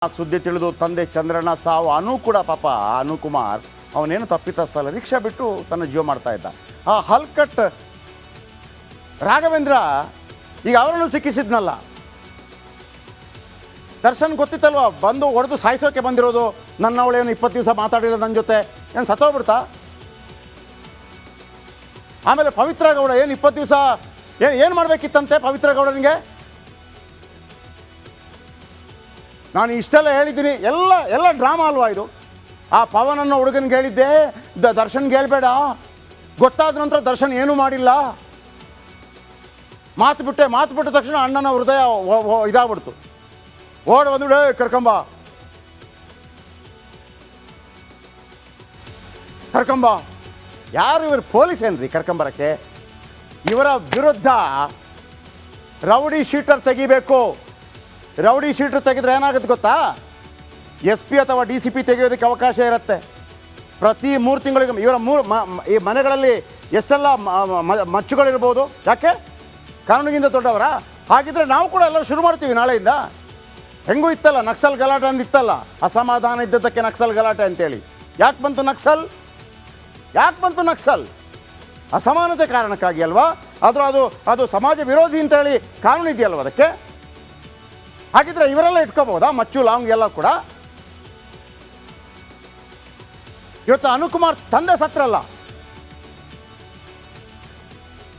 ಆ ಸುದ್ದಿ ತಿಳಿದು ತಂದೆ ಚಂದ್ರಣ್ಣ ಸಾವು ಅನು ಕೂಡ ಪಾಪ ಅನುಕುಮಾರ್ ಅವನೇನು ತಪ್ಪಿತಸ್ಥಲ್ಲ, ರಿಕ್ಷಾ ಬಿಟ್ಟು ತನ್ನ ಜೀವ ಮಾಡ್ತಾ ಇದ್ದ. ಆ ಹಲ್ಕಟ್ ರಾಘವೇಂದ್ರ ಈಗ ಅವರನ್ನು ಸಿಕ್ಕಿಸಿದ್ನಲ್ಲ, ದರ್ಶನ್ ಗೊತ್ತಿತ್ತಲ್ವ ಬಂದು ಹೊಡೆದು ಸಾಯಿಸೋಕೆ ಬಂದಿರೋದು. ನನ್ನವಳೇನು 20 ದಿವಸ ಮಾತಾಡಿರೋದು ನನ್ನ ಜೊತೆ, ಏನು ಸತ್ತೋಗ್ಬಿಡ್ತಾ? ಆಮೇಲೆ ಪವಿತ್ರ ಗೌಡ ಏನು 20 ದಿವಸ ಏನು ಮಾಡಬೇಕಿತ್ತಂತೆ ಪವಿತ್ರ ಗೌಡನಿಗೆ? ನಾನು ಇಷ್ಟೆಲ್ಲ ಹೇಳಿದ್ದೀನಿ, ಎಲ್ಲ ಡ್ರಾಮಾ ಅಲ್ವಾ ಇದು? ಆ ಪವನನ್ನು ಹುಡುಗನಿಗೆ ಹೇಳಿದ್ದೆ, ದರ್ಶನ್ಗೆ ಹೇಳ್ಬೇಡ. ಗೊತ್ತಾದ ನಂತರ ದರ್ಶನ್ ಏನೂ ಮಾಡಿಲ್ಲ. ಮಾತು ಬಿಟ್ಟ ತಕ್ಷಣ ಅಣ್ಣನ ಹೃದಯ ಇದಾಗ್ಬಿಡ್ತು. ಓಡ್ ಬಂದ್ಬಿಡು, ಕರ್ಕೊಂಬ ಯಾರು ಇವರು? ಪೊಲೀಸ್ ಏನ್ರಿ ಕರ್ಕೊಂಬರಕ್ಕೆ? ಇವರ ವಿರುದ್ಧ ರೌಡಿ ಶೀಟರ್ ತೆಗಿಬೇಕು. ರೌಡಿ ಶೀಟರ್ ತೆಗೆದ್ರೆ ಏನಾಗುತ್ತೆ ಗೊತ್ತಾ? SP ಅಥವಾ DCP ತೆಗೆಯೋದಕ್ಕೆ ಅವಕಾಶ ಇರುತ್ತೆ. ಪ್ರತಿ 3 ತಿಂಗಳಿಗೆ ಇವರ ಈ ಮನೆಗಳಲ್ಲಿ ಎಷ್ಟೆಲ್ಲ ಮಚ್ಚುಗಳಿರ್ಬೋದು. ಯಾಕೆ? ಕಾನೂನಿಗಿಂತ ದೊಡ್ಡವರ? ಹಾಗಿದ್ರೆ ನಾವು ಕೂಡ ಎಲ್ಲ ಶುರು ಮಾಡ್ತೀವಿ ನಾಳೆಯಿಂದ. ಹೆಂಗೂ ಇತ್ತಲ್ಲ ನಕ್ಸಲ್ ಗಲಾಟೆ ಅಂದಿತ್ತಲ್ಲ, ಅಸಮಾಧಾನ ಇದ್ದದ್ದಕ್ಕೆ ನಕ್ಸಲ್ ಗಲಾಟೆ ಅಂತೇಳಿ. ಯಾಕೆ ಬಂತು ನಕ್ಸಲ್? ಅಸಮಾನತೆ ಕಾರಣಕ್ಕಾಗಿ ಅಲ್ವಾ? ಅದು ಸಮಾಜ ವಿರೋಧಿ ಅಂತೇಳಿ ಕಾನೂನು ಇದೆಯಲ್ವ ಅದಕ್ಕೆ? ಹಾಗಿದ್ರೆ ಇವರೆಲ್ಲ ಇಟ್ಕೋಬಹುದಾ? ಮಚ್ಚು ಲಾಂಗ್ ಎಲ್ಲ ಕೂಡ. ಇವತ್ತು ಅನುಕುಮಾರ್ ತಂದೆ ಸತ್ರಲ್ಲ,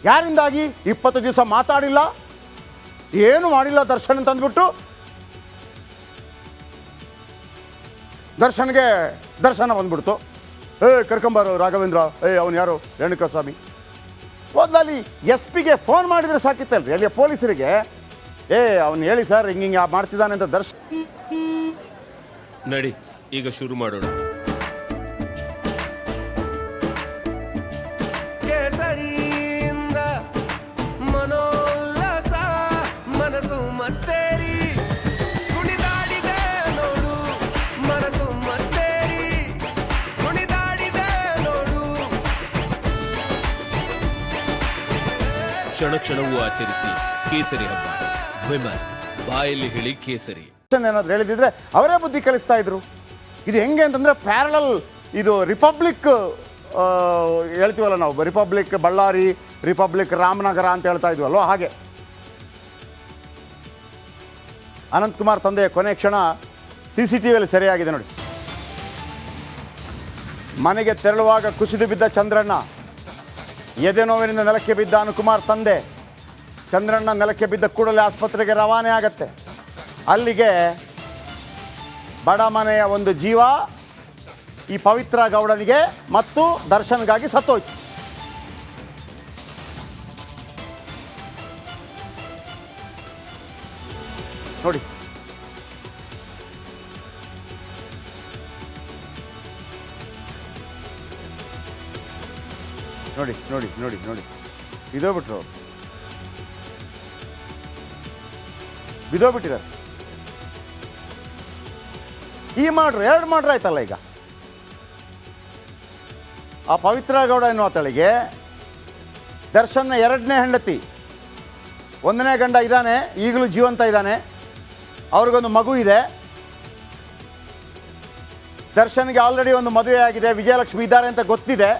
ಯಾರಿಂದಾಗಿ? 20 ದಿವಸ ಮಾತಾಡಿಲ್ಲ, ಏನು ಮಾಡಿಲ್ಲ ದರ್ಶನ್ ಅಂತಂದ್ಬಿಟ್ಟು ದರ್ಶನ ಬಂದ್ಬಿಡ್ತು. ಕರ್ಕೊಂಬಾರು ರಾಘವೇಂದ್ರ, ಅವನು ಯಾರು? ರೇಣುಕಾಸ್ವಾಮಿ. ಹೋದಲ್ಲಿ SP ಗೆ ಫೋನ್ ಮಾಡಿದರೆ ಸಾಕಿತ್ತಲ್ರಿ, ಅಲ್ಲಿ ಪೊಲೀಸರಿಗೆ, ಅವನು ಹೇಳಿ ಸರ್ ಹಿಂಗೆ ಮಾಡ್ತಿದ್ದಾನೆ ಅಂತ. ದರ್ಶನ್ ನಡಿ ಈಗ ಶುರು ಮಾಡೋಣ. ಕೇಸರಿಯಿಂದ ಮನೋಲ್ಲಾಸ ಮನಸ್ಸು ಮತ್ತೇರಿ ಕುಣಿದಾಡಿದೆ ನೋಡು, ಮನಸ್ಸು ಮತ್ತೇರಿ ಕುಣಿದಾಡಿದೆ ನೋಡು. ಕ್ಷಣ ಕ್ಷಣವೂ ಆಚರಿಸಿ ಕೇಸರಿ ಹಬ್ಬ. ವಿಮಲ್ ಬಾಯಲ್ಲಿ ಹೇಳಿ ಕೇಸರಿ. ಏನಾದ್ರು ಹೇಳಿದ್ರೆ ಅವರೇ ಬುದ್ಧಿ ಕಲಿಸ್ತಾ ಇದ್ರು. ಇದು ಹೆಂಗೆ ಅಂತಂದ್ರೆ ಪ್ಯಾರಲಲ್, ಇದು ರಿಪಬ್ಲಿಕ್ ಹೇಳ್ತೀವಲ್ಲ ನಾವು, ರಿಪಬ್ಲಿಕ್ ಬಳ್ಳಾರಿ, ರಿಪಬ್ಲಿಕ್ ರಾಮನಗರ ಅಂತ ಹೇಳ್ತಾ ಇದ್ವಲ್ವ, ಹಾಗೆ. ಅನಂತಕುಮಾರ್ ತಂದೆಯ ಕೊನೆ ಕ್ಷಣ CCTVಯಲ್ಲಿ ಸೆರೆಯಾಗಿದೆ ನೋಡಿ. ಮನೆಗೆ ತೆರಳುವಾಗ ಕುಸಿದು ಬಿದ್ದ ಚಂದ್ರಣ್ಣ, ಎದೆ ನೋವಿನಿಂದ ನೆಲಕ್ಕೆ ಬಿದ್ದ ಅನುಕುಮಾರ್ ತಂದೆ. ಚಂದ್ರಣ್ಣ ನೆಲಕ್ಕೆ ಬಿದ್ದ ಕೂಡಲೇ ಆಸ್ಪತ್ರೆಗೆ ರವಾನೆ ಆಗತ್ತೆ. ಅಲ್ಲಿಗೆ ಬಡ ಮನೆಯ ಒಂದು ಜೀವ ಈ ಪವಿತ್ರ ಗೌಡನಿಗೆ ಮತ್ತು ದರ್ಶನ್ಗಾಗಿ ಸತ್ತೋಯ್ತು. ನೋಡಿ, ನೋಡಿ ನೋಡಿ ನೋಡಿ ನೋಡಿ ಬಿದ್ದೋಗ್ಬಿಟ್ಟಿದ್ದಾರೆ. ಈ ಮಾಡ್ರು 2 ಮಾಡ್ರು ಆಯ್ತಲ್ಲ. ಈಗ ಆ ಪವಿತ್ರ ಗೌಡ ಎನ್ನುವ ತಳಿಗೆ ದರ್ಶನ್ನ 2ನೇ ಹೆಂಡತಿ, 1ನೇ ಗಂಡ ಇದ್ದಾನೆ, ಈಗಲೂ ಜೀವಂತ ಇದ್ದಾನೆ, ಅವ್ರಿಗೊಂದು ಮಗು ಇದೆ. ದರ್ಶನ್ಗೆ ಆಲ್ರೆಡಿ ಒಂದು ಮದುವೆ ಆಗಿದೆ, ವಿಜಯಲಕ್ಷ್ಮಿ ಇದ್ದಾರೆ ಅಂತ ಗೊತ್ತಿದೆ.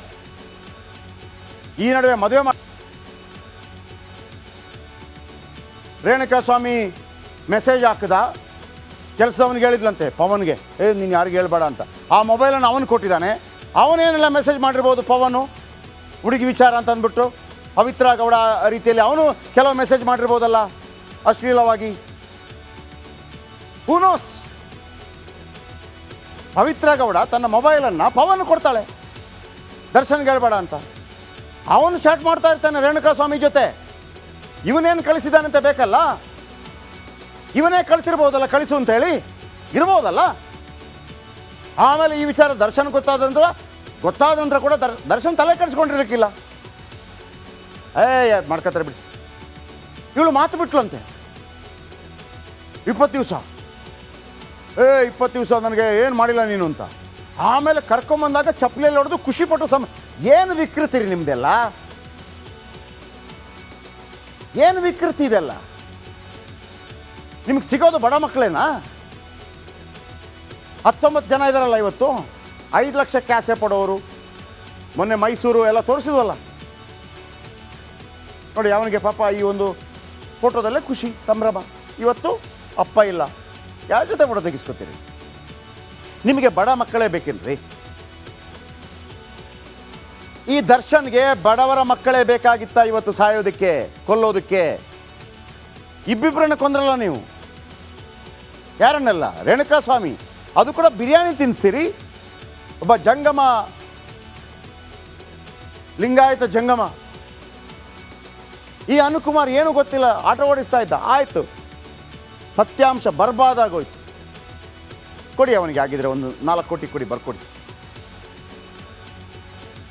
ಈ ನಡುವೆ ಮದುವೆ ರೇಣುಕಾಸ್ವಾಮಿ ಮೆಸೇಜ್ ಹಾಕಿದ. ಕೆಲಸದವನಿಗೆ ಹೇಳಿದ್ಲಂತೆ ಪವನ್ಗೆ, ನೀನು ಯಾರಿಗೆ ಹೇಳ್ಬೇಡ ಅಂತ. ಆ ಮೊಬೈಲನ್ನು ಅವನು ಕೊಟ್ಟಿದ್ದಾನೆ. ಅವನೇನೆಲ್ಲ ಮೆಸೇಜ್ ಮಾಡಿರ್ಬೋದು ಪವನು, ಹುಡುಗಿ ವಿಚಾರ ಅಂತ ಅಂದ್ಬಿಟ್ಟು. ಪವಿತ್ರ ಗೌಡ ರೀತಿಯಲ್ಲಿ ಅವನು ಕೆಲವು ಮೆಸೇಜ್ ಮಾಡಿರ್ಬೋದಲ್ಲ ಅಶ್ಲೀಲವಾಗಿ. Who knows? ಪವಿತ್ರ ಗೌಡ ತನ್ನ ಮೊಬೈಲನ್ನು ಪವನ್ ಕೊಡ್ತಾಳೆ ದರ್ಶನ್ಗೆ ಹೇಳ್ಬೇಡ ಅಂತ. ಅವನು ಚಾಟ್ ಮಾಡ್ತಾ ಇರ್ತಾನೆ ರೇಣುಕಾಸ್ವಾಮಿ ಜೊತೆ. ಇವನೇನು ಕಳಿಸಿದಾನಂತ ಬೇಕಲ್ಲ, ಇವನೇ ಕಳಿಸಿರ್ಬೋದಲ್ಲ, ಕಳಿಸು ಅಂತ ಹೇಳಿ ಇರ್ಬೋದಲ್ಲ. ಆಮೇಲೆ ಈ ವಿಚಾರ ದರ್ಶನ್ ಗೊತ್ತಾದ ನಂತರ ಕೂಡ ದರ್ಶನ್ ತಲೆ ಕೆಡಿಸ್ಕೊಂಡಿರಕ್ಕಿಲ್ಲ. ಮಾಡ್ಕೊತಾರೆ ಬಿಡಿ. ಇವಳು ಮಾತು ಬಿಟ್ಲಂತೆ 20 ದಿವಸ, 20 ದಿವಸ ನನಗೆ ಏನು ಮಾಡಿಲ್ಲ ನೀನು ಅಂತ. ಆಮೇಲೆ ಕರ್ಕೊಂಬಂದಾಗ ಚಪ್ಪಲಿಯಲ್ಲಿ ಹೊಡೆದು ಖುಷಿಪಟ್ಟು ಏನು ವಿಕೃತಿ ರೀ ನಿಮ್ದೆಲ್ಲ? ಏನು ವಿಕೃತಿ ಇದೆಲ್ಲ? ನಿಮಗೆ ಸಿಗೋದು ಬಡ ಮಕ್ಕಳೇನಾ? 19 ಜನ ಇದ್ದಾರಲ್ಲ ಇವತ್ತು, 5 ಲಕ್ಷ ಕ್ಯಾಸೆ ಪಡೋರು. ಮೊನ್ನೆ ಮೈಸೂರು ಎಲ್ಲ ತೋರಿಸಿದ್ವಲ್ಲ ನೋಡಿ, ಅವನಿಗೆ ಪಾಪ ಈ ಒಂದು ಫೋಟೋದಲ್ಲೇ ಖುಷಿ ಸಂಭ್ರಮ. ಇವತ್ತು ಅಪ್ಪ ಇಲ್ಲ, ಯಾರ ಜೊತೆ ಫೋಟೋ ತೆಗಿಸ್ಕೊತೀರಿ? ನಿಮಗೆ ಬಡ ಮಕ್ಕಳೇ ಬೇಕೇನ್ರಿ? ಈ ದರ್ಶನ್ಗೆ ಬಡವರ ಮಕ್ಕಳೇ ಬೇಕಾಗಿತ್ತ ಇವತ್ತು ಸಾಯೋದಕ್ಕೆ, ಕೊಲ್ಲೋದಕ್ಕೆ? ಇಬ್ಬಿಬ್ಬರನ್ನ ಕೊಂದ್ರಲ್ಲ ನೀವು. ಯಾರನ್ನೆಲ್ಲ? ರೇಣುಕಾಸ್ವಾಮಿ, ಅದು ಕೂಡ ಬಿರಿಯಾನಿ ತಿನ್ನಿಸ್ತೀರಿ. ಒಬ್ಬ ಜಂಗಮ, ಲಿಂಗಾಯತ ಜಂಗಮ. ಈ ಅನುಕುಮಾರ್ ಏನು ಗೊತ್ತಿಲ್ಲ, ಆಟೋ ಓಡಿಸ್ತಾ ಇದ್ದ. ಆಯಿತು, ಸತ್ಯಾಂಶ ಬರ್ಬಾದಾಗೋಯ್ತು. ಕೊಡಿ ಅವನಿಗೆ ಆಗಿದ್ರೆ ಒಂದು 4 ಕೋಟಿ ಕೊಡಿ, ಬರ್ಕೊಡಿ.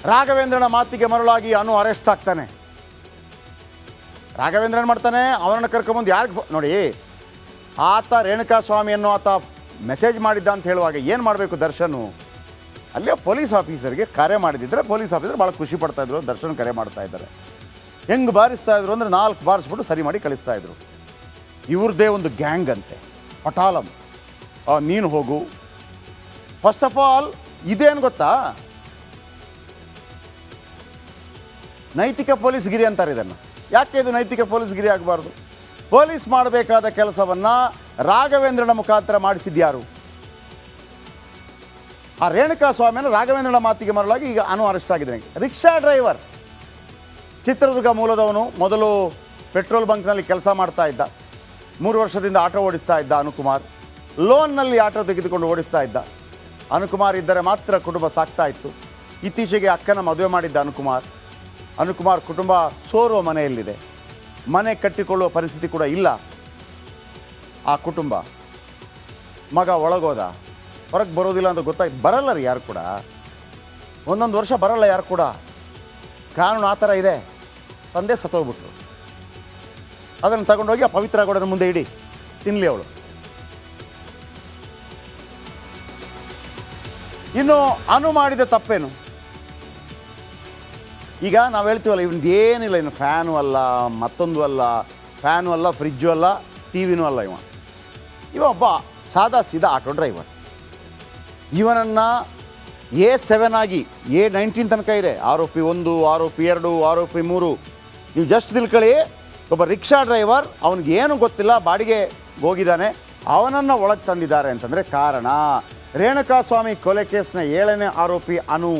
ರಾಘವೇಂದ್ರನ ಮಾತಿಗೆ ಮರಳಾಗಿ ಅನು ಅರೆಸ್ಟ್ ಆಗ್ತಾನೆ. ರಾಘವೇಂದ್ರನ್ ಮಾಡ್ತಾನೆ, ಅವನನ್ನು ಕರ್ಕೊಂಬಂದು ಯಾರಿಗೆ ನೋಡಿ, ಆತ ರೇಣುಕಾಸ್ವಾಮಿಯನ್ನು ಆತ ಮೆಸೇಜ್ ಮಾಡಿದ್ದ ಅಂತ ಹೇಳುವಾಗ ಏನು ಮಾಡಬೇಕು ದರ್ಶನು? ಅಲ್ಲೇ ಪೊಲೀಸ್ ಆಫೀಸರ್ಗೆ ಕರೆ ಮಾಡಿದಿದ್ರೆ ಪೊಲೀಸ್ ಆಫೀಸರ್ ಭಾಳ ಖುಷಿ ಪಡ್ತಾಯಿದ್ರು. ದರ್ಶನ್ ಕರೆ ಮಾಡ್ತಾ ಇದ್ದಾರೆ. ಹೆಂಗೆ ಬಾರಿಸ್ತಾ ಇದ್ರು ಅಂದರೆ 4 ಬಾರಿಸ್ಬಿಟ್ಟು ಸರಿ ಮಾಡಿ ಕಳಿಸ್ತಾಯಿದ್ರು. ಇವ್ರದ್ದೇ ಒಂದು ಗ್ಯಾಂಗ್ ಅಂತೆ, ಪಟಾಲಂ. ನೀನು ಹೋಗು. ಫಸ್ಟ್ ಆಫ್ ಆಲ್ ಇದೇನು ಗೊತ್ತಾ, ನೈತಿಕ ಪೊಲೀಸ್ಗಿರಿ ಅಂತಾರೆ ಇದನ್ನು. ಯಾಕೆ ಇದು ನೈತಿಕ ಪೊಲೀಸ್ಗಿರಿ ಆಗಬಾರ್ದು? ಪೊಲೀಸ್ ಮಾಡಬೇಕಾದ ಕೆಲಸವನ್ನು ರಾಘವೇಂದ್ರನ ಮುಖಾಂತರ ಮಾಡಿಸಿದ್ಯಾರು? ಆ ರೇಣುಕಾಸ್ವಾಮಿಯನ್ನು ರಾಘವೇಂದ್ರನ ಮಾತಿಗೆ ಮರಳಾಗಿ ಈಗ ಅನು ಅರೆಸ್ಟ್ ಆಗಿದ್ದಾನೆ. ರಿಕ್ಷಾ ಡ್ರೈವರ್, ಚಿತ್ರದುರ್ಗ ಮೂಲದವನು. ಮೊದಲು ಪೆಟ್ರೋಲ್ ಬಂಕ್ನಲ್ಲಿ ಕೆಲಸ ಮಾಡ್ತಾ ಇದ್ದ. 3 ವರ್ಷದಿಂದ ಆಟೋ ಓಡಿಸ್ತಾ ಇದ್ದ ಅನುಕುಮಾರ್. ಲೋನ್ನಲ್ಲಿ ಆಟೋ ತೆಗೆದುಕೊಂಡು ಓಡಿಸ್ತಾ ಇದ್ದ. ಅನುಕುಮಾರ್ ಇದ್ದರೆ ಮಾತ್ರ ಕುಟುಂಬ ಸಾಕ್ತಾ ಇತ್ತು. ಇತ್ತೀಚೆಗೆ ಅಕ್ಕನ ಮದುವೆ ಮಾಡಿದ್ದ ಅನುಕುಮಾರ್ ಕುಟುಂಬ ಸೋರುವ ಮನೆಯಲ್ಲಿದೆ. ಮನೆ ಕಟ್ಟಿಕೊಳ್ಳುವ ಪರಿಸ್ಥಿತಿ ಕೂಡ ಇಲ್ಲ ಆ ಕುಟುಂಬ. ಮಗ ಒಳಗೋದ, ಹೊರಗೆ ಬರೋದಿಲ್ಲ ಅಂತ ಗೊತ್ತಾಯ್ತು. ಬರಲ್ಲ ರೀ ಯಾರು ಕೂಡ, 1 ವರ್ಷ ಬರಲ್ಲ ಯಾರು ಕೂಡ. ಕಾನೂನು ಆ ಥರ ಇದೆ. ತಂದೆ ಸತ್ತೋಗ್ಬಿಟ್ರು. ಅದನ್ನು ತಗೊಂಡೋಗಿ ಆ ಪವಿತ್ರ ಗೌಡನ ಮುಂದೆ ಇಡಿ, ತಿನ್ನಲಿ ಅವಳು. ಇನ್ನು ಅನು ಮಾಡಿದ ತಪ್ಪೇನು? ಈಗ ನಾವು ಹೇಳ್ತೀವಲ್ಲ, ಇವನಿಗೆ ಏನಿಲ್ಲ, ಇನ್ನು ಫ್ಯಾನು ಅಲ್ಲ, ಮತ್ತೊಂದು ಅಲ್ಲ, ಫ್ಯಾನು ಅಲ್ಲ, ಫ್ರಿಜ್ಜು ಅಲ್ಲ, ಟಿ ವಿನೂ ಅಲ್ಲ. ಇವ ಒಬ್ಬ ಸಾದಾ ಸೀದಾ ಆಟೋ ಡ್ರೈವರ್. ಇವನನ್ನು A7 ಆಗಿ A19 ತನಕ ಇದೆ. ಆರೋಪಿ 1, ಆರೋಪಿ 2, ಆರೋಪಿ 3. ನೀವು ಜಸ್ಟ್ ತಿಳ್ಕೊಳ್ಳಿ, ಒಬ್ಬ ರಿಕ್ಷಾ ಡ್ರೈವರ್, ಅವನಿಗೆ ಏನು ಗೊತ್ತಿಲ್ಲ, ಬಾಡಿಗೆ ಹೋಗಿದ್ದಾನೆ, ಅವನನ್ನು ಒಳಗೆ ತಂದಿದ್ದಾರೆ ಅಂತಂದರೆ ಕಾರಣ ರೇಣುಕಾಸ್ವಾಮಿ ಕೊಲೆ ಕೇಸ್ನ 7ನೇ ಆರೋಪಿ ಅನು.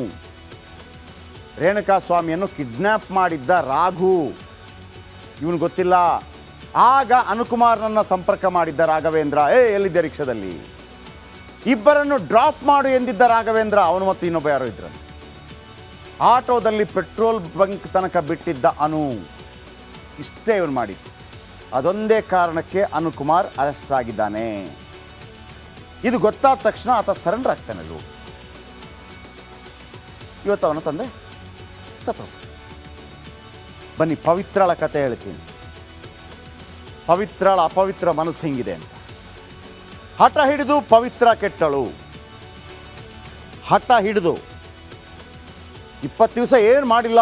ರೇಣುಕಾಸ್ವಾಮಿಯನ್ನು ಕಿಡ್ನ್ಯಾಪ್ ಮಾಡಿದ್ದ ರಾಘು, ಇವನು ಗೊತ್ತಿಲ್ಲ. ಆಗ ಅನುಕುಮಾರ್ನನ್ನು ಸಂಪರ್ಕ ಮಾಡಿದ್ದ ರಾಘವೇಂದ್ರ. ಎಲ್ಲಿದ್ದೆ ರಿಕ್ಷಾದಲ್ಲಿ? ಇಬ್ಬರನ್ನು ಡ್ರಾಪ್ ಮಾಡು ಎಂದಿದ್ದ ರಾಘವೇಂದ್ರ, ಅವನು ಮತ್ತು ಇನ್ನೊಬ್ಬ ಯಾರೋ ಇದ್ರು. ಆಟೋದಲ್ಲಿ ಪೆಟ್ರೋಲ್ ಬಂಕ್ ತನಕ ಬಿಟ್ಟಿದ್ದ ಅನು. ಇಷ್ಟೇ ಇವನು ಮಾಡಿ. ಅದೊಂದೇ ಕಾರಣಕ್ಕೆ ಅನುಕುಮಾರ್ ಅರೆಸ್ಟ್ ಆಗಿದ್ದಾನೆ. ಇದು ಗೊತ್ತಾದ ತಕ್ಷಣ ಆತ ಸರೆಂಡರ್ ಆಗ್ತಾನೆ. ಇವತ್ತು ಅವನ ತಂದೆ ಸತ್ತು. ಬನ್ನಿ ಪವಿತ್ರಳ ಕತೆ ಹೇಳ್ತೀನಿ. ಪವಿತ್ರಳ ಅಪವಿತ್ರ ಮನಸ್ಸು ಹೆಂಗಿದೆ ಅಂತ. ಹಠ ಹಿಡಿದು ಪವಿತ್ರ ಕೆಟ್ಟಳು. ಹಠ ಹಿಡಿದು 20 ದಿವಸ ಏನು ಮಾಡಿಲ್ಲ